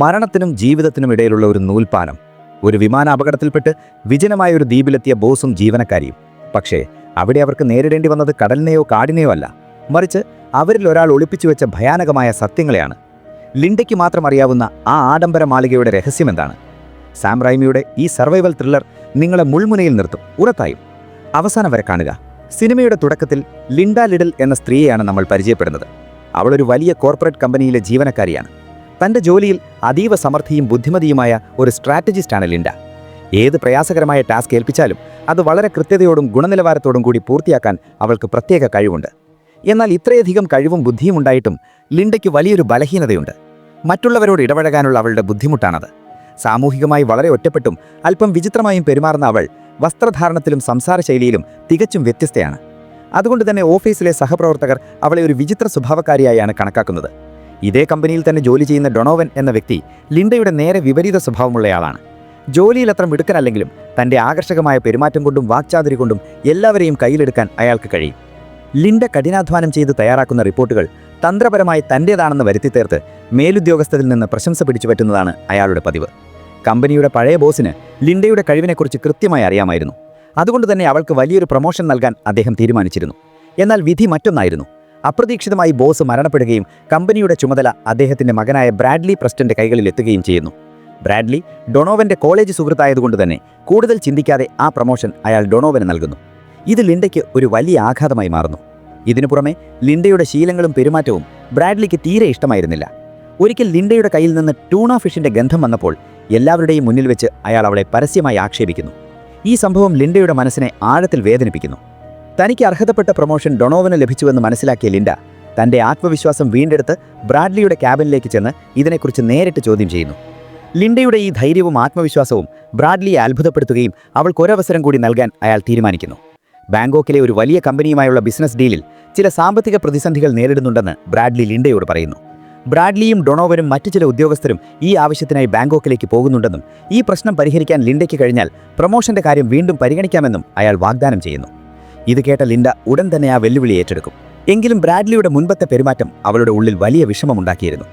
മരണത്തിനും ജീവിതത്തിനും ഇടയിലുള്ള ഒരു നൂൽപ്പാലം. ഒരു വിമാന അപകടത്തിൽപ്പെട്ട് വിജനമായ ഒരു ദ്വീപിലെത്തിയ ബോസും ജീവനക്കാരിയും. പക്ഷേ അവിടെ അവർക്ക് നേരിടേണ്ടി വന്നത് കടലിനെയോ കാടിനെയോ അല്ല, മറിച്ച് അവരിൽ ഒരാൾ ഒളിപ്പിച്ചു വെച്ച ഭയാനകമായ സത്യങ്ങളെയാണ്. ലിൻഡയ്ക്ക് മാത്രം അറിയാവുന്ന ആ ആഡംബര മാളികയുടെ രഹസ്യമെന്താണ്? സാം റൈമിയുടെ ഈ സർവൈവൽ ത്രില്ലർ നിങ്ങളെ മുൾമുനയിൽ നിർത്തും, ഉറപ്പായും. അവസാനം വരെ കാണുക. സിനിമയുടെ തുടക്കത്തിൽ ലിൻഡ ലിഡിൽ എന്ന സ്ത്രീയെയാണ് നമ്മൾ പരിചയപ്പെടുന്നത്. അവളൊരു വലിയ കോർപ്പറേറ്റ് കമ്പനിയിലെ ജീവനക്കാരിയാണ്. തൻ്റെ ജോലിയിൽ അതീവ സമർത്ഥിയും ബുദ്ധിമതിയുമായ ഒരു സ്ട്രാറ്റജിസ്റ്റാണ് ലിൻഡ. ഏത് പ്രയാസകരമായ ടാസ്ക് ഏൽപ്പിച്ചാലും അത് വളരെ കൃത്യതയോടും ഗുണനിലവാരത്തോടും കൂടി പൂർത്തിയാക്കാൻ അവൾക്ക് പ്രത്യേക കഴിവുണ്ട്. എന്നാൽ ഇത്രയധികം കഴിവും ബുദ്ധിയും ഉണ്ടായിട്ടും ലിൻഡയ്ക്ക് വലിയൊരു ബലഹീനതയുണ്ട്. മറ്റുള്ളവരോട് ഇടപഴകാനുള്ള അവളുടെ ബുദ്ധിമുട്ടാണത്. സാമൂഹികമായി വളരെ ഒറ്റപ്പെട്ടും അല്പം വിചിത്രമായും പെരുമാറുന്ന അവൾ വസ്ത്രധാരണത്തിലും സംസാരശൈലിയിലും തികച്ചും വ്യത്യസ്തയാണ്. അതുകൊണ്ട് തന്നെ ഓഫീസിലെ സഹപ്രവർത്തകർ അവളെ ഒരു വിചിത്ര സ്വഭാവക്കാരിയായാണ് കണക്കാക്കുന്നത്. ഇതേ കമ്പനിയിൽ തന്നെ ജോലി ചെയ്യുന്ന ഡൊണോവൻ എന്ന വ്യക്തി ലിൻഡയുടെ നേരെ വിപരീത സ്വഭാവമുള്ളയാളാണ്. ജോലിയിൽ അത്ര മിടുക്കനല്ലെങ്കിലും തൻ്റെ ആകർഷകമായ പെരുമാറ്റം കൊണ്ടും വാക്ചാതുരി കൊണ്ടും എല്ലാവരെയും കയ്യിലെടുക്കാൻ അയാൾക്ക് കഴിയും. ലിൻഡ കഠിനാധ്വാനം ചെയ്ത് തയ്യാറാക്കുന്ന റിപ്പോർട്ടുകൾ തന്ത്രപരമായി തൻ്റേതാണെന്ന് വരുത്തിത്തീർത്ത് മേലുദ്യോഗസ്ഥരിൽ നിന്ന് പ്രശംസ പിടിച്ചുപറ്റുന്നതാണ് അയാളുടെ പതിവ്. കമ്പനിയുടെ പഴയ ബോസിന് ലിൻഡയുടെ കഴിവിനെക്കുറിച്ച് കൃത്യമായി അറിയാമായിരുന്നു. അതുകൊണ്ട് തന്നെ അവൾക്ക് വലിയൊരു പ്രൊമോഷൻ നൽകാൻ അദ്ദേഹം തീരുമാനിച്ചിരുന്നു. എന്നാൽ വിധി മറ്റൊന്നായിരുന്നു. അപ്രതീക്ഷിതമായി ബോസ് മരണപ്പെടുകയും കമ്പനിയുടെ ചുമതല അദ്ദേഹത്തിൻ്റെ മകനായ ബ്രാഡ്ലി പ്രസ്റ്റന്റെ കൈകളിൽ എത്തുകയും ചെയ്യുന്നു. ബ്രാഡ്ലി ഡൊണോവന്റെ കോളേജ് സുഹൃത്തായതുകൊണ്ട് തന്നെ കൂടുതൽ ചിന്തിക്കാതെ ആ പ്രൊമോഷൻ അയാൾ ഡൊണോവന് നൽകുന്നു. ഇത് ലിൻഡയ്ക്ക് ഒരു വലിയ ആഘാതമായി മാറുന്നു. ഇതിനു പുറമെ ലിൻഡയുടെ ശീലങ്ങളും പെരുമാറ്റവും ബ്രാഡ്ലിക്ക് തീരെ ഇഷ്ടമായിരുന്നില്ല. ഒരിക്കൽ ലിൻഡയുടെ കയ്യിൽ നിന്ന് ടൂണ ഫിഷിന്റെ ഗന്ധം വന്നപ്പോൾ എല്ലാവരുടെയും മുന്നിൽ വെച്ച് അയാൾ അവളെ പരസ്യമായി ആക്ഷേപിക്കുന്നു. ഈ സംഭവം ലിൻഡയുടെ മനസ്സിനെ ആഴത്തിൽ വേദനിപ്പിക്കുന്നു. തനിക്ക് അർഹതപ്പെട്ട പ്രൊമോഷൻ ഡൊണോവന് ലഭിച്ചുവെന്ന് മനസ്സിലാക്കിയ ലിൻഡ തൻ്റെ ആത്മവിശ്വാസം വീണ്ടെടുത്ത് ബ്രാഡ്ലിയുടെ ക്യാബിനിലേക്ക് ചെന്ന് ഇതിനെക്കുറിച്ച് നേരിട്ട് ചോദ്യം ചെയ്യുന്നു. ലിൻഡയുടെ ഈ ധൈര്യവും ആത്മവിശ്വാസവും ബ്രാഡ്ലിയെ അത്ഭുതപ്പെടുത്തുകയും അവൾക്കൊരവസരം കൂടി നൽകാൻ അയാൾ തീരുമാനിക്കുന്നു. ബാങ്കോക്കിലെ ഒരു വലിയ കമ്പനിയുമായുള്ള ബിസിനസ് ഡീലിൽ ചില സാമ്പത്തിക പ്രതിസന്ധികൾ നേരിടുന്നുണ്ടെന്ന് ബ്രാഡ്ലി ലിൻഡയോട് പറയുന്നു. ബ്രാഡ്ലിയും ഡൊണോവനും മറ്റു ചില ഉദ്യോഗസ്ഥരും ഈ ആവശ്യത്തിനായി ബാങ്കോക്കിലേക്ക് പോകുന്നുണ്ടെന്നും ഈ പ്രശ്നം പരിഹരിക്കാൻ ലിൻഡയ്ക്ക് കഴിഞ്ഞാൽ പ്രൊമോഷന്റെ കാര്യം വീണ്ടും പരിഗണിക്കാമെന്നും അയാൾ വാഗ്ദാനം ചെയ്യുന്നു. ഇത് കേട്ട ലിൻഡ ഉടൻ തന്നെ ആ വെല്ലുവിളി ഏറ്റെടുക്കും. എങ്കിലും ബ്രാഡ്ലിയുടെ മുൻപത്തെ പെരുമാറ്റം അവളുടെ ഉള്ളിൽ വലിയ വിഷമമുണ്ടാക്കിയിരുന്നു.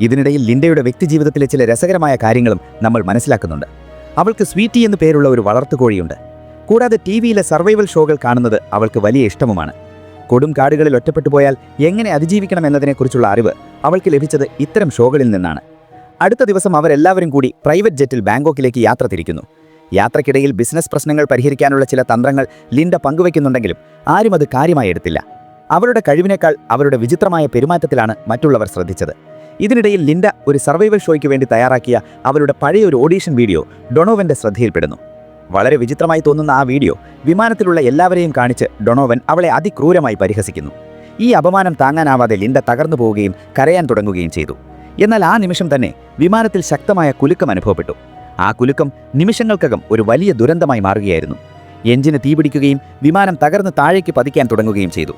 ഇതിനിടയിൽ ലിൻഡയുടെ വ്യക്തിജീവിതത്തിലെ ചില രസകരമായ കാര്യങ്ങളും നമ്മൾ മനസ്സിലാക്കുന്നുണ്ട്. അവൾക്ക് സ്വീറ്റി എന്നു പേരുള്ള ഒരു വളർത്തുകോഴിയുണ്ട്. കൂടാതെ ടിവിയിലെ സർവൈവൽ ഷോകൾ കാണുന്നത് അവൾക്ക് വലിയ ഇഷ്ടവുമാണ്. കൊടും കാടുകളിൽ ഒറ്റപ്പെട്ടു പോയാൽ എങ്ങനെ അതിജീവിക്കണം എന്നതിനെക്കുറിച്ചുള്ള അറിവ് അവൾക്ക് ലഭിച്ചത് ഇത്തരം ഷോകളിൽ നിന്നാണ്. അടുത്ത ദിവസം അവരെല്ലാവരും കൂടി പ്രൈവറ്റ് ജെറ്റിൽ ബാങ്കോക്കിലേക്ക് യാത്ര തിരിക്കുന്നു. യാത്രക്കിടയിൽ ബിസിനസ് പ്രശ്നങ്ങൾ പരിഹരിക്കാനുള്ള ചില തന്ത്രങ്ങൾ ലിൻഡ പങ്കുവയ്ക്കുന്നുണ്ടെങ്കിലും ആരും അത് കാര്യമായി എടുത്തില്ല. അവരുടെ കഴിവിനേക്കാൾ അവരുടെ വിചിത്രമായ പെരുമാറ്റത്തിലാണ് മറ്റുള്ളവർ ശ്രദ്ധിച്ചത്. ഇതിനിടയിൽ ലിൻഡ ഒരു സർവൈവൽ ഷോയ്ക്ക് വേണ്ടി തയ്യാറാക്കിയ അവരുടെ പഴയ ഒരു ഓഡീഷൻ വീഡിയോ ഡൊണോവന്റെ ശ്രദ്ധയിൽപ്പെടുന്നു. വളരെ വിചിത്രമായി തോന്നുന്ന ആ വീഡിയോ വിമാനത്തിലുള്ള എല്ലാവരെയും കാണിച്ച് ഡൊണോവൻ അവളെ അതിക്രൂരമായി പരിഹസിക്കുന്നു. ഈ അപമാനം താങ്ങാനാവാതെ ലിൻഡ തകർന്നു പോവുകയും കരയാൻ തുടങ്ങുകയും ചെയ്തു. എന്നാൽ ആ നിമിഷം തന്നെ വിമാനത്തിൽ ശക്തമായ കുലുക്കം അനുഭവപ്പെട്ടു. ആ കുലുക്കം നിമിഷങ്ങൾക്കകം ഒരു വലിയ ദുരന്തമായി മാറുകയായിരുന്നു. എഞ്ചിന് തീപിടിക്കുകയും വിമാനം തകർന്ന് താഴേക്ക് പതിക്കാൻ തുടങ്ങുകയും ചെയ്തു.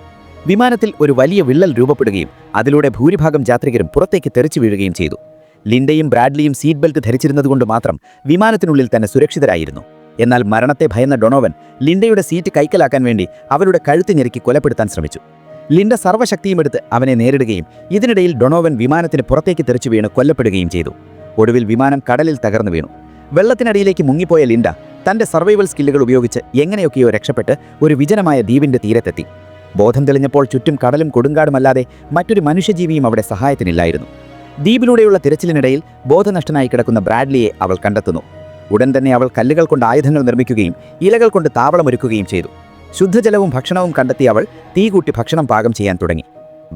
വിമാനത്തിൽ ഒരു വലിയ വിള്ളൽ രൂപപ്പെടുകയും അതിലൂടെ ഭൂരിഭാഗം യാത്രികരും പുറത്തേക്ക് തെറിച്ചു വീഴുകയും ചെയ്തു. ലിൻഡയും ബ്രാഡ്ലിയും സീറ്റ് ബെൽറ്റ് ധരിച്ചിരുന്നതുകൊണ്ട് മാത്രം വിമാനത്തിനുള്ളിൽ തന്നെ സുരക്ഷിതരായിരുന്നു. എന്നാൽ മരണത്തെ ഭയന്ന ഡൊണോവൻ ലിൻഡയുടെ സീറ്റ് കൈക്കലാക്കാൻ വേണ്ടി അവരുടെ കഴുത്ത് ഞെരുക്കി കൊലപ്പെടുത്താൻ ശ്രമിച്ചു. ലിൻഡ സർവ്വശക്തിയുമെടുത്ത് അവനെ നേരിടുകയും ഇതിനിടയിൽ ഡൊണോവൻ വിമാനത്തിന് പുറത്തേക്ക് തെറിച്ചു വീണ് കൊല്ലപ്പെടുകയും ചെയ്തു. ഒടുവിൽ വിമാനം കടലിൽ തകർന്നു വീണു. വെള്ളത്തിനടിയിലേക്ക് മുങ്ങിപ്പോയ ലിൻഡ തൻ്റെ സർവൈവൽ സ്കില്ലുകൾ ഉപയോഗിച്ച് എങ്ങനെയൊക്കെയോ രക്ഷപ്പെട്ട് ഒരു വിജനമായ ദ്വീപിൻ്റെ തീരത്തെത്തി. ബോധം തെളിഞ്ഞപ്പോൾ ചുറ്റും കടലും കൊടുങ്കാടുമല്ലാതെ മറ്റൊരു മനുഷ്യജീവിയും അവിടെ സഹായത്തിനില്ലായിരുന്നു. ദ്വീപിലൂടെയുള്ള തിരച്ചിലിനിടയിൽ ബോധനഷ്ടനായി കിടക്കുന്ന ബ്രാഡ്ലിയെ അവൾ കണ്ടെത്തുന്നു. ഉടൻ തന്നെ അവൾ കല്ലുകൾ കൊണ്ട് ആയുധങ്ങൾ നിർമ്മിക്കുകയും ഇലകൾ കൊണ്ട് താവളമൊരുക്കുകയും ചെയ്തു. ശുദ്ധജലവും ഭക്ഷണവും കണ്ടെത്തി അവൾ തീ കൂട്ടി ഭക്ഷണം പാകം ചെയ്യാൻ തുടങ്ങി.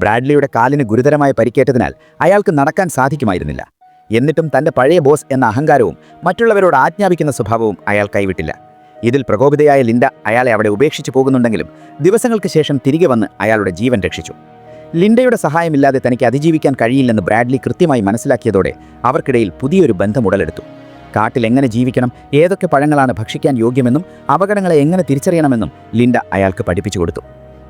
ബ്രാഡ്ലിയുടെ കാലിന് ഗുരുതരമായ പരിക്കേറ്റതിനാൽ അയാൾക്ക് നടക്കാൻ സാധിക്കുമായിരുന്നില്ല. എന്നിട്ടും തൻ്റെ പഴയ ബോസ് എന്ന അഹങ്കാരവും മറ്റുള്ളവരോട് ആജ്ഞാപിക്കുന്ന സ്വഭാവവും അയാൾ കൈവിട്ടില്ല. ഇതിൽ പ്രകോപിതയായ ലിൻഡ അയാളെ അവിടെ ഉപേക്ഷിച്ചു പോകുന്നുണ്ടെങ്കിലും ദിവസങ്ങൾക്ക് ശേഷം തിരികെ വന്ന് അയാളുടെ ജീവൻ രക്ഷിച്ചു. ലിൻഡയുടെ സഹായമില്ലാതെ തനിക്ക് അതിജീവിക്കാൻ കഴിയില്ലെന്ന് ബ്രാഡ്ലി കൃത്യമായി മനസ്സിലാക്കിയതോടെ അവർക്കിടയിൽ പുതിയൊരു ബന്ധം ഉടലെടുത്തു. കാട്ടിൽ എങ്ങനെ ജീവിക്കണം, ഏതൊക്കെ പഴങ്ങളാണ് ഭക്ഷിക്കാൻ യോഗ്യമെന്നും അപകടങ്ങളെ എങ്ങനെ തിരിച്ചറിയണമെന്നും ലിൻഡ അയാൾക്ക് പഠിപ്പിച്ചു കൊടുത്തു.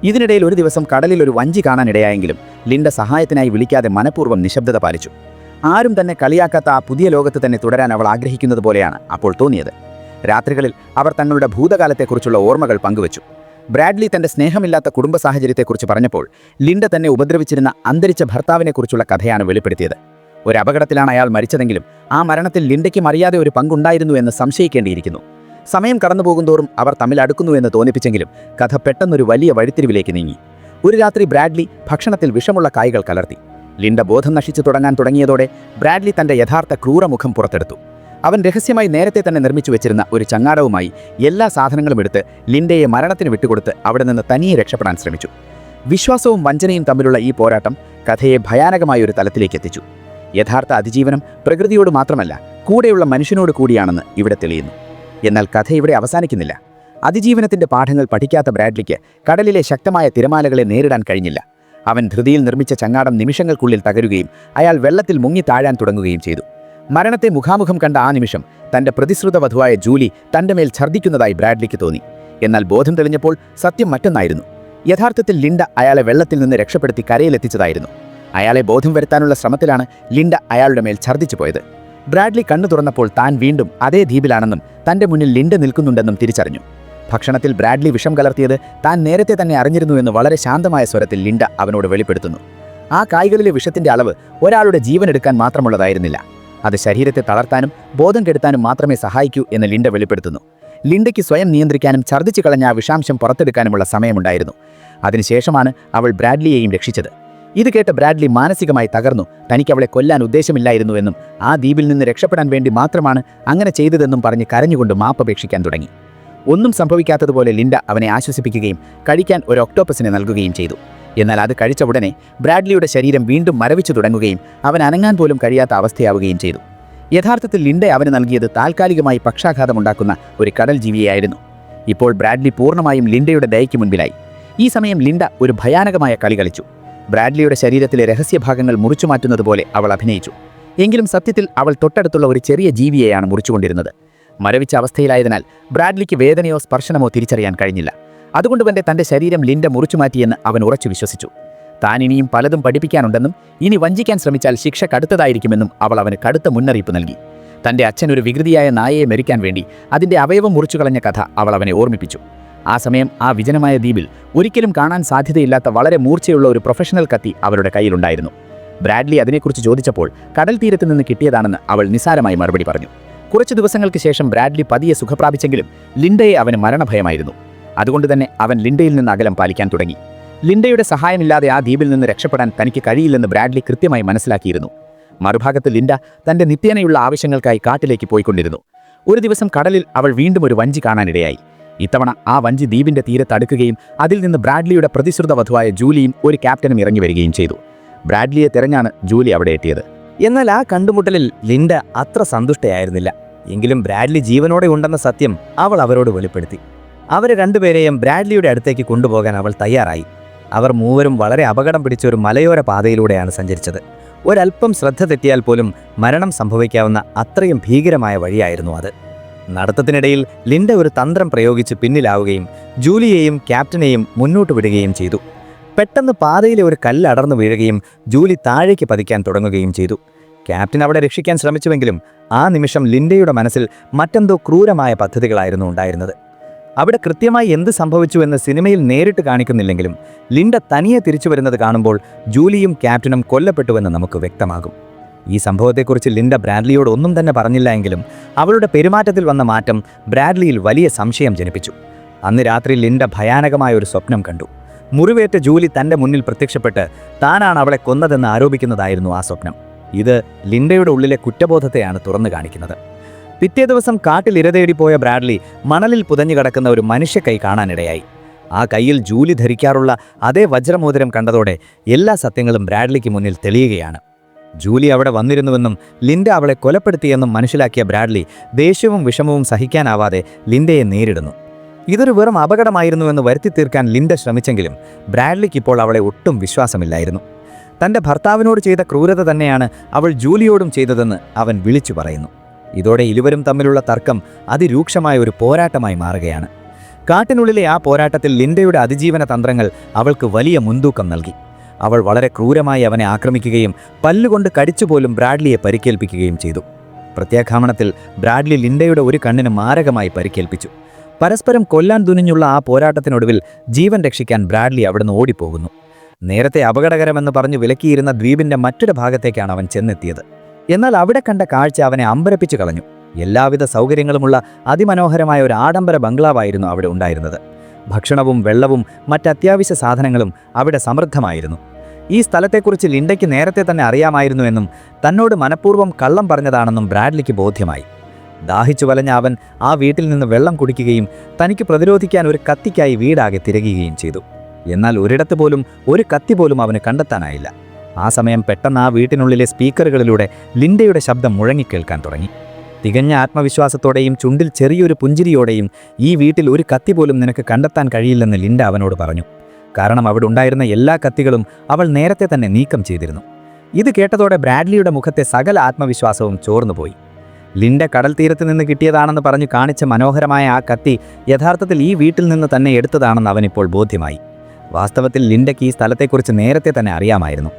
ഇതിനിടയിൽ ഒരു ദിവസം കടലിൽ ഒരു വഞ്ചി കാണാനിടയായെങ്കിലും ലിൻഡ സഹായത്തിനായി വിളിക്കാതെ മനഃപൂർവ്വം നിശബ്ദത പാലിച്ചു. ആരും തന്നെ കളിയാക്കാത്ത ആ പുതിയ ലോകത്ത് തന്നെ തുടരാൻ അവൾ ആഗ്രഹിക്കുന്നത് പോലെയാണ് അപ്പോൾ തോന്നിയത്. രാത്രികളിൽ അവർ തങ്ങളുടെ ഭൂതകാലത്തെക്കുറിച്ചുള്ള ഓർമ്മകൾ പങ്കുവച്ചു. ബ്രാഡ്ലി തൻ്റെ സ്നേഹമില്ലാത്ത കുടുംബ സാഹചര്യത്തെക്കുറിച്ച് പറഞ്ഞപ്പോൾ ലിൻഡ തന്നെ ഉപദ്രവിച്ചിരുന്ന അന്തരിച്ച ഭർത്താവിനെക്കുറിച്ചുള്ള കഥയാണ് വെളിപ്പെടുത്തിയത്. ഒരു അപകടത്തിലാണ് അയാൾ മരിച്ചതെങ്കിലും ആ മരണത്തിൽ ലിൻഡയ്ക്കും അറിയാതെ ഒരു പങ്കുണ്ടായിരുന്നു എന്ന് സംശയിക്കേണ്ടിയിരിക്കുന്നു. സമയം കടന്നുപോകുന്തോറും അവർ തമ്മിൽ അടുക്കുന്നു എന്ന് തോന്നിപ്പിച്ചെങ്കിലും കഥ പെട്ടെന്നൊരു വലിയ വഴിത്തിരിവിലേക്ക് നീങ്ങി. ഒരു രാത്രി ബ്രാഡ്ലി ഭക്ഷണത്തിൽ വിഷമുള്ള കായ്കൾ കലർത്തി. ലിൻഡ ബോധം നശിച്ചു തുടങ്ങിയതോടെ ബ്രാഡ്ലി തന്റെ യഥാർത്ഥ ക്രൂരമുഖം പുറത്തെടുത്തു. അവൻ രഹസ്യമായി നേരത്തെ തന്നെ നിർമ്മിച്ചു വെച്ചിരുന്ന ഒരു ചങ്ങാടവുമായി എല്ലാ സാധനങ്ങളും എടുത്ത് ലിൻഡയെ മരണത്തിന് വിട്ടുകൊടുത്ത് അവിടെ നിന്ന് തനിയെ രക്ഷപ്പെടാൻ ശ്രമിച്ചു. വിശ്വാസവും വഞ്ചനയും തമ്മിലുള്ള ഈ പോരാട്ടം കഥയെ ഭയാനകമായ ഒരു തലത്തിലേക്ക് എത്തിച്ചു. യഥാർത്ഥ അതിജീവനം പ്രകൃതിയോട് മാത്രമല്ല, കൂടെയുള്ള മനുഷ്യനോട് കൂടിയാണെന്ന് ഇവിടെ തെളിയുന്നു. എന്നാൽ കഥ ഇവിടെ അവസാനിക്കുന്നില്ല. അതിജീവനത്തിന്റെ പാഠങ്ങൾ പഠിക്കാത്ത ബ്രാഡ്ലിക്ക് കടലിലെ ശക്തമായ തിരമാലകളെ നേരിടാൻ കഴിഞ്ഞില്ല. അവൻ ധൃതിയിൽ നിർമ്മിച്ച ചങ്ങാടം നിമിഷങ്ങൾക്കുള്ളിൽ തകരുകയും അയാൾ വെള്ളത്തിൽ മുങ്ങി താഴാൻ തുടങ്ങുകയും ചെയ്തു. മരണത്തെ മുഖാമുഖം കണ്ട ആ നിമിഷം തന്റെ പ്രതിശ്രുത വധുവായ ജൂലി തന്റെ മേൽ ഛർദ്ദിക്കുന്നതായി ബ്രാഡ്ലിക്ക് തോന്നി. എന്നാൽ ബോധം തെളിഞ്ഞപ്പോൾ സത്യം മറ്റൊന്നായിരുന്നു. യഥാർത്ഥത്തിൽ ലിൻഡ അയാളെ വെള്ളത്തിൽ നിന്ന് രക്ഷപ്പെടുത്തി കരയിലെത്തിച്ചതായിരുന്നു. അയാളെ ബോധം വരുത്താനുള്ള ശ്രമത്തിലാണ് ലിൻഡ അയാളുടെ മേൽ ഛർദ്ദിച്ചു പോയത്. ബ്രാഡ്ലി കണ്ണു തുറന്നപ്പോൾ താൻ വീണ്ടും അതേ ദ്വീപിലാണെന്നും തന്റെ മുന്നിൽ ലിൻഡ നിൽക്കുന്നുണ്ടെന്നും തിരിച്ചറിഞ്ഞു. ഭക്ഷണത്തിൽ ബ്രാഡ്ലി വിഷം കലർത്തിയത് താൻ നേരത്തെ തന്നെ അറിഞ്ഞിരുന്നുവെന്ന് വളരെ ശാന്തമായ സ്വരത്തിൽ ലിൻഡ അവനോട് വെളിപ്പെടുത്തുന്നു. ആ കായ്കളിലെ വിഷത്തിന്റെ അളവ് ഒരാളുടെ ജീവനെടുക്കാൻ മാത്രമുള്ളതായിരുന്നില്ല. അത് ശരീരത്തെ തളർത്താനും ബോധം കെടുത്താനും മാത്രമേ സഹായിക്കൂ എന്ന് ലിൻഡ വെളിപ്പെടുത്തുന്നു. ലിൻഡയ്ക്ക് സ്വയം നിയന്ത്രിക്കാനും ഛർദ്ദിച്ചു കളഞ്ഞ ആ വിഷാംശം പുറത്തെടുക്കാനുമുള്ള സമയമുണ്ടായിരുന്നു. അതിനുശേഷമാണ് അവൾ ബ്രാഡ്ലിയെയും രക്ഷിച്ചത്. ഇത് കേട്ട് ബ്രാഡ്ലി മാനസികമായി തകർന്നു. തനിക്ക് അവളെ കൊല്ലാൻ ഉദ്ദേശമില്ലായിരുന്നുവെന്നും ആ ദ്വീപിൽ നിന്ന് രക്ഷപ്പെടാൻ വേണ്ടി മാത്രമാണ് അങ്ങനെ ചെയ്തതെന്നും പറഞ്ഞ് കരഞ്ഞുകൊണ്ട് മാപ്പപേക്ഷിക്കാൻ തുടങ്ങി. ഒന്നും സംഭവിക്കാത്തതുപോലെ ലിൻഡ അവനെ ആശ്വസിപ്പിക്കുകയും കഴിക്കാൻ ഒരു ഒക്ടോപ്പസിനെ നൽകുകയും ചെയ്തു. എന്നാൽ അത് കഴിച്ച ഉടനെ ബ്രാഡ്ലിയുടെ ശരീരം വീണ്ടും മരവിച്ചു തുടങ്ങുകയും അവൻ അനങ്ങാൻ പോലും കഴിയാത്ത അവസ്ഥയാവുകയും ചെയ്തു. യഥാർത്ഥത്തിൽ ലിൻഡ അവന് നൽകിയത് താൽക്കാലികമായി പക്ഷാഘാതമുണ്ടാക്കുന്ന ഒരു കടൽ ജീവിയായിരുന്നു. ഇപ്പോൾ ബ്രാഡ്ലി പൂർണ്ണമായും ലിൻഡയുടെ ദയയ്ക്ക് മുൻപിലായി. ഈ സമയം ലിൻഡ ഒരു ഭയാനകമായ കളി കളിച്ചു. ബ്രാഡ്ലിയുടെ ശരീരത്തിലെ രഹസ്യഭാഗങ്ങൾ മുറിച്ചുമാറ്റുന്നത് പോലെ അവൾ അഭിനയിച്ചു. എങ്കിലും സത്യത്തിൽ അവൾ തൊട്ടടുത്തുള്ള ഒരു ചെറിയ ജീവിയെയാണ് മുറിച്ചുകൊണ്ടിരുന്നത്. മരവിച്ച അവസ്ഥയിലായതിനാൽ ബ്രാഡ്ലിക്ക് വേദനയോ സ്പർശനമോ തിരിച്ചറിയാൻ കഴിഞ്ഞില്ല. അതുകൊണ്ട് തന്നെ തന്റെ ശരീരം ലിൻഡ മുറിച്ചുമാറ്റിയെന്ന് അവൻ ഉറച്ചു വിശ്വസിച്ചു. താൻ ഇനിയും പലതും പഠിപ്പിക്കാനുണ്ടെന്നും ഇനി വഞ്ചിക്കാൻ ശ്രമിച്ചാൽ ശിക്ഷ കടുത്തതായിരിക്കുമെന്നും അവൾ അവന് കടുത്ത മുന്നറിയിപ്പ് നൽകി. തന്റെ അച്ഛൻ ഒരു വികൃതിയായ നായയെ മെരിക്കാൻ വേണ്ടി അതിന്റെ അവയവം മുറിച്ചുകളഞ്ഞ കഥ അവൾ അവനെ ഓർമ്മിപ്പിച്ചു. ആ സമയം ആ വിജനമായ ദ്വീപിൽ ഒരിക്കലും കാണാൻ സാധ്യതയില്ലാത്ത വളരെ മൂർച്ചയുള്ള ഒരു പ്രൊഫഷണൽ കത്തി അവരുടെ കയ്യിലുണ്ടായിരുന്നു. ബ്രാഡ്ലി അതിനെക്കുറിച്ച് ചോദിച്ചപ്പോൾ കടൽ തീരത്ത് നിന്ന് കിട്ടിയതാണെന്ന് അവൾ നിസ്സാരമായി മറുപടി പറഞ്ഞു. കുറച്ചു ദിവസങ്ങൾക്ക് ശേഷം ബ്രാഡ്ലി പതിയെ സുഖപ്രാപിച്ചെങ്കിലും ലിൻഡയെ അവന് മരണഭയമായിരുന്നു. അതുകൊണ്ട് തന്നെ അവൻ ലിൻഡയിൽ നിന്ന് അകലം പാലിക്കാൻ തുടങ്ങി. ലിൻഡയുടെ സഹായമില്ലാതെ ആ ദ്വീപിൽ നിന്ന് രക്ഷപ്പെടാൻ തനിക്ക് കഴിയില്ലെന്ന് ബ്രാഡ്ലി കൃത്യമായി മനസ്സിലാക്കിയിരുന്നു. മറുഭാഗത്ത് ലിൻഡ തന്റെ നിത്യേനയുള്ള ആവശ്യങ്ങൾക്കായി കാട്ടിലേക്ക് പോയിക്കൊണ്ടിരുന്നു. ഒരു ദിവസം കടലിൽ അവൾ വീണ്ടും ഒരു വഞ്ചി കാണാനിടയായി. ഇത്തവണ ആ വഞ്ചി ദ്വീപിന്റെ തീരത്ത് അടുക്കുകയും അതിൽ നിന്ന് ബ്രാഡ്ലിയുടെ പ്രതിശ്രുത വധുവായ ജൂലിയും ഒരു ക്യാപ്റ്റനും ഇറങ്ങി വരികയും ചെയ്തു. ബ്രാഡ്ലിയെ തിരഞ്ഞാണ് ജൂലി അവിടെ എത്തിയത്. എന്നാൽ ആ കണ്ടുമുട്ടലിൽ ലിൻഡ അത്ര സന്തുഷ്ടയായിരുന്നില്ല. എങ്കിലും ബ്രാഡ്ലി ജീവനോടെ ഉണ്ടെന്ന സത്യം അവൾ അവരോട് വെളിപ്പെടുത്തി. അവരെ രണ്ടുപേരെയും ബ്രാഡ്ലിയുടെ അടുത്തേക്ക് കൊണ്ടുപോകാൻ അവൾ തയ്യാറായി. അവർ മൂവരും വളരെ അപകടം പിടിച്ച ഒരു മലയോര പാതയിലൂടെയാണ് സഞ്ചരിച്ചത്. ഒരൽപ്പം ശ്രദ്ധ തെറ്റിയാൽ പോലും മരണം സംഭവിക്കാവുന്ന അത്രയും ഭീകരമായ വഴിയായിരുന്നു അത്. നടത്തത്തിനിടയിൽ ലിൻഡ ഒരു തന്ത്രം പ്രയോഗിച്ച് പിന്നിലാവുകയും ജൂലിയെയും ക്യാപ്റ്റനെയും മുന്നോട്ട് വിടുകയും ചെയ്തു. പെട്ടെന്ന് പാതയിലെ ഒരു കല്ല് അടർന്നു വീഴുകയും ജൂലി താഴേക്ക് പതിക്കാൻ തുടങ്ങുകയും ചെയ്തു. ക്യാപ്റ്റൻ അവിടെ രക്ഷിക്കാൻ ശ്രമിച്ചുവെങ്കിലും ആ നിമിഷം ലിൻഡയുടെ മനസ്സിൽ മറ്റെന്തോ ക്രൂരമായ പദ്ധതികളായിരുന്നു ഉണ്ടായിരുന്നത്. അവിടെ കൃത്യമായി എന്ത് സംഭവിച്ചുവെന്ന് സിനിമയിൽ നേരിട്ട് കാണിക്കുന്നില്ലെങ്കിലും ലിൻഡ തനിയെ തിരിച്ചു വരുന്നത് കാണുമ്പോൾ ജൂലിയും ക്യാപ്റ്റനും കൊല്ലപ്പെട്ടുവെന്ന് നമുക്ക് വ്യക്തമാകും. ഈ സംഭവത്തെക്കുറിച്ച് ലിൻഡ ബ്രാഡ്ലിയോട് ഒന്നും തന്നെ പറഞ്ഞില്ല എങ്കിലും അവളുടെ പെരുമാറ്റത്തിൽ വന്ന മാറ്റം ബ്രാഡ്ലിയിൽ വലിയ സംശയം ജനിപ്പിച്ചു. അന്ന് രാത്രി ലിൻഡ ഭയാനകമായ ഒരു സ്വപ്നം കണ്ടു. മുറിവേറ്റ ജൂലി തൻ്റെ മുന്നിൽ പ്രത്യക്ഷപ്പെട്ട് താനാണ് അവളെ കൊന്നതെന്ന് ആരോപിക്കുന്നതായിരുന്നു ആ സ്വപ്നം. ഇത് ലിൻഡയുടെ ഉള്ളിലെ കുറ്റബോധത്തെയാണ് തുറന്നു കാണിക്കുന്നത്. പിറ്റേ ദിവസം കാട്ടിൽ ഇരതേടിപ്പോയ ബ്രാഡ്ലി മണലിൽ പുതഞ്ഞു കിടക്കുന്ന ഒരു മനുഷ്യക്കൈ കാണാനിടയായി. ആ കൈയിൽ ജൂലി ധരിക്കാറുള്ള അതേ വജ്രമോതിരം കണ്ടതോടെ എല്ലാ സത്യങ്ങളും ബ്രാഡ്ലിക്ക് മുന്നിൽ തെളിയുകയാണ്. ജൂലി അവിടെ വന്നിരുന്നുവെന്നും ലിൻഡ അവളെ കൊലപ്പെടുത്തിയെന്നും മനസ്സിലാക്കിയ ബ്രാഡ്ലി ദേഷ്യവും വിഷമവും സഹിക്കാനാവാതെ ലിൻഡയെ നേരിടുന്നു. ഇതൊരു വെറും അപകടമായിരുന്നുവെന്ന് വരുത്തി തീർക്കാൻ ലിൻഡ ശ്രമിച്ചെങ്കിലും ബ്രാഡ്ലിക്ക് ഇപ്പോൾ അവളെ ഒട്ടും വിശ്വാസമില്ലായിരുന്നു. തൻ്റെ ഭർത്താവിനോട് ചെയ്ത ക്രൂരത തന്നെയാണ് അവൾ ജൂലിയോടും ചെയ്തതെന്ന് അവൻ വിളിച്ചു പറയുന്നു. ഇതോടെ ഇരുവരും തമ്മിലുള്ള തർക്കം അതിരൂക്ഷമായ ഒരു പോരാട്ടമായി മാറുകയാണ്. കാട്ടിനുള്ളിലെ ആ പോരാട്ടത്തിൽ ലിൻഡയുടെ അതിജീവന തന്ത്രങ്ങൾ അവൾക്ക് വലിയ മുൻതൂക്കം നൽകി. അവൾ വളരെ ക്രൂരമായി അവനെ ആക്രമിക്കുകയും പല്ലുകൊണ്ട് കടിച്ചുപോലും ബ്രാഡ്ലിയെ പരിക്കേൽപ്പിക്കുകയും ചെയ്തു. പ്രത്യാക്രമണത്തിൽ ബ്രാഡ്ലി ലിൻഡയുടെ ഒരു കണ്ണിന് മാരകമായി പരിക്കേൽപ്പിച്ചു. പരസ്പരം കൊല്ലാൻ തുനിഞ്ഞുള്ള ആ പോരാട്ടത്തിനൊടുവിൽ ജീവൻ രക്ഷിക്കാൻ ബ്രാഡ്ലി അവിടുന്ന് ഓടിപ്പോകുന്നു. നേരത്തെ അപകടകരമെന്ന് പറഞ്ഞു വിലക്കിയിരുന്ന ദ്വീപിൻ്റെ മറ്റൊരു ഭാഗത്തേക്കാണ് അവൻ ചെന്നെത്തിയത്. എന്നാൽ അവിടെ കണ്ട കാഴ്ച അവനെ അമ്പരപ്പിച്ചു കളഞ്ഞു. എല്ലാവിധ സൗകര്യങ്ങളുമുള്ള അതിമനോഹരമായ ഒരു ആഡംബര ബംഗ്ലാവായിരുന്നു അവിടെ ഉണ്ടായിരുന്നത്. ഭക്ഷണവും വെള്ളവും മറ്റത്യാവശ്യ സാധനങ്ങളും അവിടെ സമൃദ്ധമായിരുന്നു. ഈ സ്ഥലത്തെക്കുറിച്ച് ലിൻഡയ്ക്ക് നേരത്തെ തന്നെ അറിയാമായിരുന്നുവെന്നും തന്നോട് മനഃപൂർവ്വം കള്ളം പറഞ്ഞതാണെന്നും ബ്രാഡ്ലിക്ക് ബോധ്യമായി. ദാഹിച്ചു വലഞ്ഞ അവൻ ആ വീട്ടിൽ നിന്ന് വെള്ളം കുടിക്കുകയും തനിക്ക് പ്രതിരോധിക്കാൻ ഒരു കത്തിക്കായി വീടാകെ തിരയുകയും ചെയ്തു. എന്നാൽ ഒരിടത്ത് പോലും ഒരു കത്തി പോലും അവന് കണ്ടെത്താനായില്ല. ആ സമയം പെട്ടെന്ന് ആ വീട്ടിനുള്ളിലെ സ്പീക്കറുകളിലൂടെ ലിൻഡയുടെ ശബ്ദം മുഴങ്ങിക്കേൾക്കാൻ തുടങ്ങി. തികഞ്ഞ ആത്മവിശ്വാസത്തോടെയും ചുണ്ടിൽ ചെറിയൊരു പുഞ്ചിരിയോടെയും ഈ വീട്ടിൽ ഒരു കത്തി പോലും നിനക്ക് കണ്ടെത്താൻ കഴിയില്ലെന്ന് ലിൻഡ അവനോട് പറഞ്ഞു. കാരണം അവിടെ ഉണ്ടായിരുന്ന എല്ലാ കത്തികളും അവൾ നേരത്തെ തന്നെ നീക്കം ചെയ്തിരുന്നു. ഇത് കേട്ടതോടെ ബ്രാഡ്ലിയുടെ മുഖത്തെ സകല ആത്മവിശ്വാസവും ചോർന്നുപോയി. ലിൻഡ കടൽ തീരത്ത് നിന്ന് കിട്ടിയതാണെന്ന് പറഞ്ഞു കാണിച്ച മനോഹരമായ ആ കത്തി യഥാർത്ഥത്തിൽ ഈ വീട്ടിൽ നിന്ന് തന്നെ എടുത്തതാണെന്ന് അവനിപ്പോൾ ബോധ്യമായി. വാസ്തവത്തിൽ ലിൻഡയ്ക്ക് ഈ സ്ഥലത്തെക്കുറിച്ച് നേരത്തെ തന്നെ അറിയാമായിരുന്നു.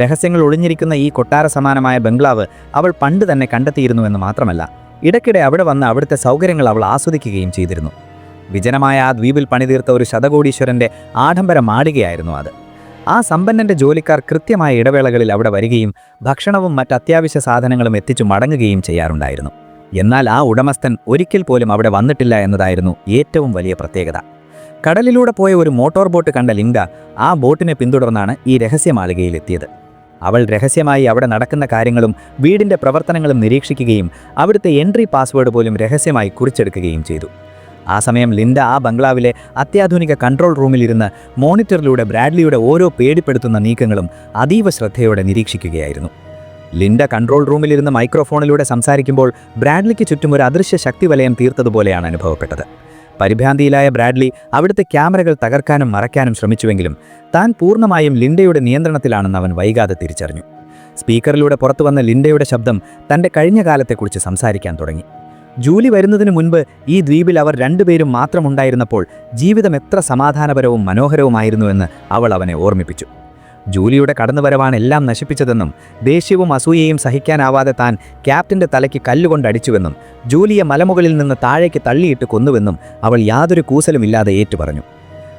രഹസ്യങ്ങൾ ഒളിഞ്ഞിരിക്കുന്ന ഈ കൊട്ടാര സമാനമായ ബംഗ്ലാവ് അവൾ പണ്ട് തന്നെ കണ്ടെത്തിയിരുന്നുവെന്ന് മാത്രമല്ല, ഇടയ്ക്കിടെ അവിടെ വന്ന് അവിടുത്തെ സൗകര്യങ്ങൾ അവൾ ആസ്വദിക്കുകയും ചെയ്തിരുന്നു. വിജനമായ ആ ദ്വീപിൽ പണിതീർത്ത ഒരു ശതകോടീശ്വരൻ്റെ ആഡംബര മാളികയായിരുന്നു അത്. ആ സമ്പന്നൻ്റെ ജോലിക്കാർ കൃത്യമായ ഇടവേളകളിൽ അവിടെ വരികയും ഭക്ഷണവും മറ്റത്യാവശ്യ സാധനങ്ങളും എത്തിച്ചു മടങ്ങുകയും ചെയ്യാറുണ്ടായിരുന്നു. എന്നാൽ ആ ഉടമസ്ഥൻ ഒരിക്കൽ പോലും അവിടെ വന്നിട്ടില്ല എന്നതായിരുന്നു ഏറ്റവും വലിയ പ്രത്യേകത. കടലിലൂടെ പോയ ഒരു മോട്ടോർ ബോട്ട് കണ്ട ലിൻഡ ആ ബോട്ടിനെ പിന്തുടർന്നാണ് ഈ രഹസ്യമാളികയിലെത്തിയത്. അവൾ രഹസ്യമായി അവിടെ നടക്കുന്ന കാര്യങ്ങളും വീടിൻ്റെ പ്രവർത്തനങ്ങളും നിരീക്ഷിക്കുകയും അവിടുത്തെ എൻട്രി പാസ്വേഡ് പോലും രഹസ്യമായി കുറിച്ചെടുക്കുകയും ചെയ്തു. ആ സമയം ലിൻഡ ആ ബംഗ്ലാവിലെ അത്യാധുനിക കൺട്രോൾ റൂമിലിരുന്ന് മോണിറ്ററിലൂടെ ബ്രാഡ്ലിയുടെ ഓരോ പേടിപ്പെടുത്തുന്ന നീക്കങ്ങളും അതീവ ശ്രദ്ധയോടെ നിരീക്ഷിക്കുകയായിരുന്നു. ലിൻഡ കൺട്രോൾ റൂമിലിരുന്ന് മൈക്രോഫോണിലൂടെ സംസാരിക്കുമ്പോൾ ബ്രാഡ്ലിക്ക് ചുറ്റും ഒരു അദൃശ്യ ശക്തി വലയം തീർത്തതുപോലെയാണ് അനുഭവപ്പെട്ടത്. പരിഭ്രാന്തിയിലായ ബ്രാഡ്ലി അവിടുത്തെ ക്യാമറകൾ തകർക്കാനും മറയ്ക്കാനും ശ്രമിച്ചുവെങ്കിലും താൻ പൂർണ്ണമായും ലിൻഡയുടെ നിയന്ത്രണത്തിലാണെന്ന് അവൻ വൈകാതെ തിരിച്ചറിഞ്ഞു. സ്പീക്കറിലൂടെ പുറത്തുവന്ന ലിൻഡയുടെ ശബ്ദം തൻ്റെ കഴിഞ്ഞ കാലത്തെക്കുറിച്ച് സംസാരിക്കാൻ തുടങ്ങി. ജൂലി വരുന്നതിന് മുൻപ് ഈ ദ്വീപിൽ അവർ രണ്ടുപേരും മാത്രമുണ്ടായിരുന്നപ്പോൾ ജീവിതം എത്ര സമാധാനപരവും മനോഹരവുമായിരുന്നുവെന്ന് അവൾ അവനെ ഓർമ്മിപ്പിച്ചു. ജൂലിയുടെ കടന്നുവരവാണ് എല്ലാം നശിപ്പിച്ചതെന്നും ദേഷ്യവും അസൂയയും സഹിക്കാനാവാതെ താൻ ക്യാപ്റ്റൻ്റെ തലയ്ക്ക് കല്ലുകൊണ്ടടിച്ചുവെന്നും ജൂലിയെ മലമുകളിൽ നിന്ന് താഴേക്ക് തള്ളിയിട്ട് കൊന്നുവെന്നും അവൾ യാതൊരു കൂസലുമില്ലാതെ ഏറ്റുപറഞ്ഞു.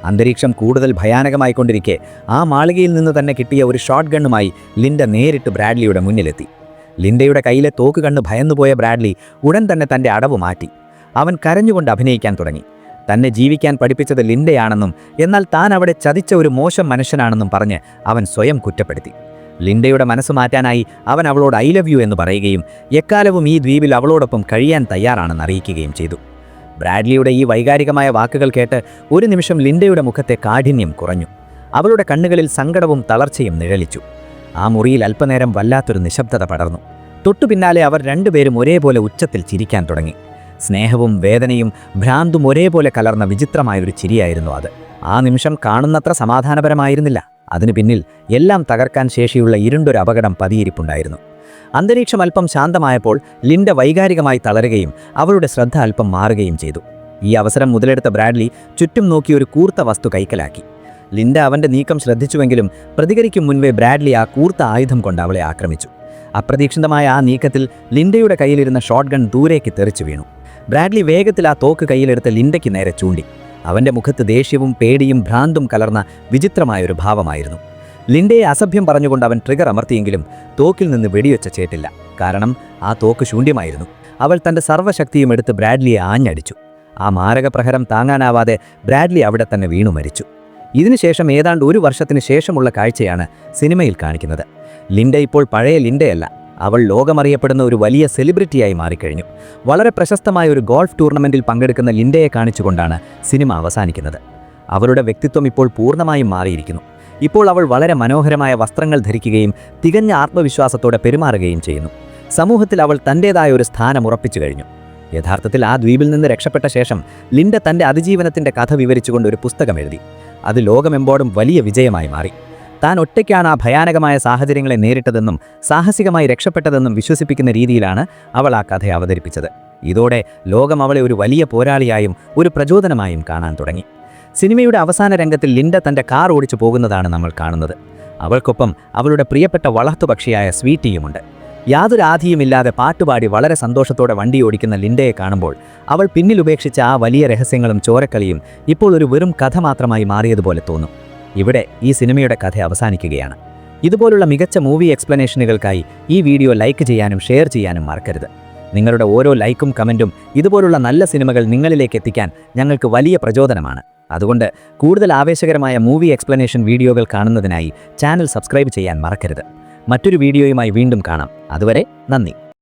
അന്തരീക്ഷം കൂടുതൽ ഭയാനകമായിക്കൊണ്ടിരിക്കെ ആ മാളികയിൽ നിന്ന് തന്നെ കിട്ടിയ ഒരു ഷോട്ട് ഗണ്ണുമായി ലിൻഡ നേരിട്ട് ബ്രാഡ്ലിയുടെ മുന്നിലെത്തി. ലിൻഡയുടെ കയ്യിലെ തോക്ക് കണ്ട് ഭയന്നുപോയ ബ്രാഡ്ലി ഉടൻ തന്നെ തൻ്റെ അടവ് മാറ്റി. അവൻ കരഞ്ഞുകൊണ്ട് അഭിനയിക്കാൻ തുടങ്ങി. തന്നെ ജീവിക്കാൻ പഠിപ്പിച്ചത് ലിൻഡയാണെന്നും എന്നാൽ താൻ അവിടെ ചതിച്ച ഒരു മോശം മനുഷ്യനാണെന്നും പറഞ്ഞ് അവൻ സ്വയം കുറ്റപ്പെടുത്തി. ലിൻഡയുടെ മനസ്സ് മാറ്റാനായി അവൻ അവളോട് ഐ ലവ് യു എന്ന് പറയുകയും എക്കാലവും ഈ ദ്വീപിൽ അവളോടൊപ്പം കഴിയാൻ തയ്യാറാണെന്ന് അറിയിക്കുകയും ചെയ്തു. ബ്രാഡ്ലിയുടെ ഈ വൈകാരികമായ വാക്കുകൾ കേട്ട് ഒരു നിമിഷം ലിൻഡയുടെ മുഖത്തെ കാഠിന്യം കുറഞ്ഞു. അവളുടെ കണ്ണുകളിൽ സങ്കടവും തളർച്ചയും നിഴലിച്ചു. ആ മുറിയിൽ അല്പനേരം വല്ലാത്തൊരു നിശബ്ദത പടർന്നു. തൊട്ടു പിന്നാലെ അവർ രണ്ടുപേരും ഒരേപോലെ ഉച്ചത്തിൽ ചിരിക്കാൻ തുടങ്ങി. സ്നേഹവും വേദനയും ഭ്രാന്തും ഒരേപോലെ കലർന്ന വിചിത്രമായൊരു ചിരിയായിരുന്നു അത്. ആ നിമിഷം കാണുന്നത്ര സമാധാനപരമായിരുന്നില്ല. അതിനു പിന്നിൽ എല്ലാം തകർക്കാൻ ശേഷിയുള്ള ഇരുണ്ടൊരു അപകടം പതിയിരിപ്പുണ്ടായിരുന്നു. അന്തരീക്ഷം അല്പം ശാന്തമായപ്പോൾ ലിൻഡ വൈകാരികമായി തളരുകയും അവളുടെ ശ്രദ്ധ അല്പം മാറുകയും ചെയ്തു. ഈ അവസരം മുതലെടുത്ത ബ്രാഡ്ലി ചുറ്റും നോക്കി ഒരു കൂർത്ത വസ്തു കൈക്കലാക്കി. ലിൻഡ അവൻ്റെ നീക്കം ശ്രദ്ധിച്ചുവെങ്കിലും പ്രതികരിക്കും മുൻപേ ബ്രാഡ്ലി ആ കൂർത്ത ആയുധം കൊണ്ട് അവളെ ആക്രമിച്ചു. അപ്രതീക്ഷിതമായ ആ നീക്കത്തിൽ ലിൻഡയുടെ കയ്യിലിരുന്ന ഷോട്ട് ഗൺ ദൂരേക്ക് തെറിച്ചു വീണു. ബ്രാഡ്ലി വേഗത്തിൽ ആ തോക്ക് കയ്യിലെടുത്ത് ലിൻഡയ്ക്ക് നേരെ ചൂണ്ടി. അവൻ്റെ മുഖത്ത് ദേഷ്യവും പേടിയും ഭ്രാന്തും കലർന്ന വിചിത്രമായൊരു ഭാവമായിരുന്നു. ലിൻഡയെ അസഭ്യം പറഞ്ഞുകൊണ്ട് അവൻ ട്രിഗർ അമർത്തിയെങ്കിലും തോക്കിൽ നിന്ന് വെടിവെച്ച ചേട്ടില്ല. കാരണം ആ തോക്ക് ശൂന്യമായിരുന്നു. അവൾ തൻ്റെ സർവ്വശക്തിയും എടുത്ത് ബ്രാഡ്ലിയെ ആഞ്ഞടിച്ചു. ആ മാരകപ്രഹരം താങ്ങാനാവാതെ ബ്രാഡ്ലി അവിടെ തന്നെ വീണു മരിച്ചു. ഇതിനുശേഷം ഏതാണ്ട് ഒരു വർഷത്തിന് ശേഷമുള്ള കാഴ്ചയാണ് സിനിമയിൽ കാണിക്കുന്നത്. ലിൻഡ ഇപ്പോൾ പഴയ ലിൻഡയല്ല. അവൾ ലോകമറിയപ്പെടുന്ന ഒരു വലിയ സെലിബ്രിറ്റിയായി മാറിക്കഴിഞ്ഞു. വളരെ പ്രശസ്തമായ ഒരു ഗോൾഫ് ടൂർണമെൻറ്റിൽ പങ്കെടുക്കുന്ന ലിൻഡയെ കാണിച്ചുകൊണ്ടാണ് സിനിമ അവസാനിക്കുന്നത്. അവളുടെ വ്യക്തിത്വം ഇപ്പോൾ പൂർണ്ണമായും മാറിയിരിക്കുന്നു. ഇപ്പോൾ അവൾ വളരെ മനോഹരമായ വസ്ത്രങ്ങൾ ധരിക്കുകയും തികഞ്ഞ ആത്മവിശ്വാസത്തോടെ പെരുമാറുകയും ചെയ്യുന്നു. സമൂഹത്തിൽ അവൾ തൻ്റേതായ ഒരു സ്ഥാനം ഉറപ്പിച്ചു കഴിഞ്ഞു. യഥാർത്ഥത്തിൽ ആ ദ്വീപിൽ നിന്ന് രക്ഷപ്പെട്ട ശേഷം ലിൻഡ തൻ്റെ അതിജീവനത്തിൻ്റെ കഥ വിവരിച്ചുകൊണ്ട് ഒരു പുസ്തകം എഴുതി. അത് ലോകമെമ്പാടും വലിയ വിജയമായി മാറി. താൻ ഒറ്റയ്ക്കാണ് ആ ഭയാനകമായ സാഹചര്യങ്ങളെ നേരിട്ടതെന്നും സാഹസികമായി രക്ഷപ്പെട്ടതെന്നും വിശ്വസിപ്പിക്കുന്ന രീതിയിലാണ് അവൾ ആ കഥ അവതരിപ്പിച്ചത്. ഇതോടെ ലോകം അവളെ ഒരു വലിയ പോരാളിയായും ഒരു പ്രചോദനമായും കാണാൻ തുടങ്ങി. സിനിമയുടെ അവസാന രംഗത്തിൽ ലിൻഡ തൻ്റെ കാർ ഓടിച്ചു പോകുന്നതാണ് നമ്മൾ കാണുന്നത്. അവൾക്കൊപ്പം അവളുടെ പ്രിയപ്പെട്ട വളർത്തുപക്ഷിയായ സ്വീറ്റിയുമുണ്ട്. യാതൊരു ആധിയുമില്ലാതെ പാട്ടുപാടി വളരെ സന്തോഷത്തോടെ വണ്ടി ഓടിക്കുന്ന ലിൻഡയെ കാണുമ്പോൾ അവൾ പിന്നിലുപേക്ഷിച്ച ആ വലിയ രഹസ്യങ്ങളും ചോരക്കളിയും ഇപ്പോൾ ഒരു വെറും കഥ മാത്രമായി മാറിയതുപോലെ തോന്നും. ഇവിടെ ഈ സിനിമയുടെ കഥ അവസാനിക്കുകയാണ്. ഇതുപോലുള്ള മികച്ച മൂവി എക്സ്പ്ലനേഷനുകൾക്കായി ഈ വീഡിയോ ലൈക്ക് ചെയ്യാനും ഷെയർ ചെയ്യാനും മറക്കരുത്. നിങ്ങളുടെ ഓരോ ലൈക്കും കമൻറ്റും ഇതുപോലുള്ള നല്ല സിനിമകൾ നിങ്ങളിലേക്ക് എത്തിക്കാൻ ഞങ്ങൾക്ക് വലിയ പ്രചോദനമാണ്. അതുകൊണ്ട് കൂടുതൽ ആവേശകരമായ മൂവി എക്സ്പ്ലനേഷൻ വീഡിയോകൾ കാണുന്നതിനായി ചാനൽ സബ്സ്ക്രൈബ് ചെയ്യാൻ മറക്കരുത്. മറ്റൊരു വീഡിയോയുമായി വീണ്ടും കാണാം. അതുവരെ നന്ദി.